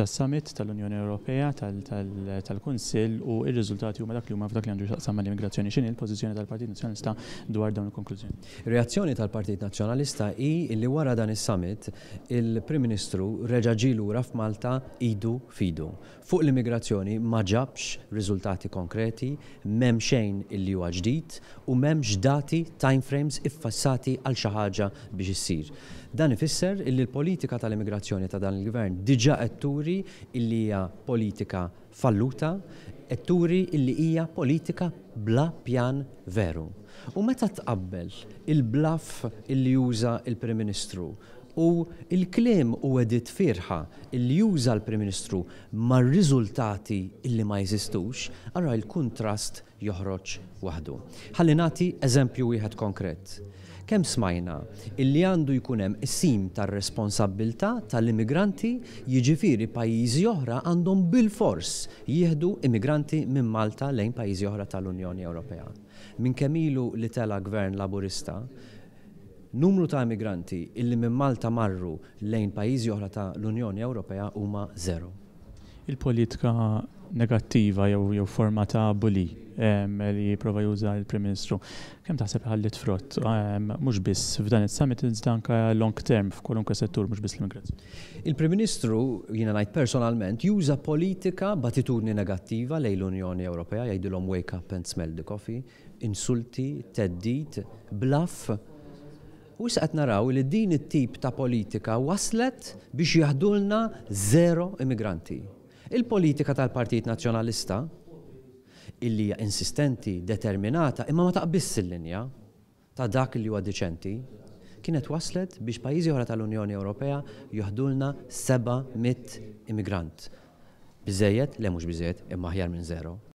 spiċċa s-summit tal-Unjoni Ewropea tal-Kunsill u r-riżultati huma dak li huma f'dak li għandu x'aqsam mal-immigrazzjoni. X'inhi l-pożizzjoni tal-Partit Nazzjonalista dwar dawn il-konklużjoni? Reazzjoni tal-Partit Nazzjonalista hi li wara dan is-summit il-Prim Ministru reġa' ġie lura f'Malta idu fidu. Fuq l-immigrazzjoni ma ġabx riżultati konkreti, m'hemm xejn illi huwa ġdid u m'hemmx dati timeframes iffassati għal xi ħaġa biex issir. Dan ifisser illi l-politika tal-immigrazzjoni ta' dan il-gvern diġà qed turi illi hija politika falluta, qed turi illi hija politika bla pjan veru. U meta tqabbel il-bluff illi juża il-Prim Ministru u il-kliem u għedit firħa illi juża l-Prim Ministru mar-riżultati illi ma jeżistux, ara il-kuntrast joħroġ waħdu. Ħalli nagħti eżempju wieħed konkret. Kemm smajna illi għandu jkun hemm is-sim tar-responsabbiltà tal-immigranti, jiġifieri pajjiżi oħra għandhom bil-fors jieħdu immigranti minn Malta lejn pajjiżi oħra tal-Unjoni Ewropea. Minn kemm ilu li tela gvern Laburista, numru ta' immigranti illi minn Malta marru lejn pajjiżi oħra tal-Unjoni Ewropea huma zero. Il-politika negattiva jew forma ta' bully li jipprova juża l-Prim Ministru, kemm taħseb ħallit frott mhux biss f'dan is-summit iżda anke long term f'kwalunkwe settur mhux biss l-immigrazzjoni. Il-Prim Ministru, jiena ngħid personalment, juża politika b'attitudni negattiva lejn l-Unjoni Ewropea, jgħidulhom wake up and smell the coffee, insulti, teddid, bluff. U issa qed naraw li din it-tip ta' politika waslet biex jaħdulna zero immigranti. Il-politika tal-Partit Nazzjonalista illi hija insistenti, determinata, imma ma taqbiss il-linja ta' dak li huwa diċenti, kienet waslet biex pajjiżi oħra tal-Unjoni Ewropea jaħdulna 700 immigrant. Biżejjed, le mhux biżejjed, imma aħjar minn zero.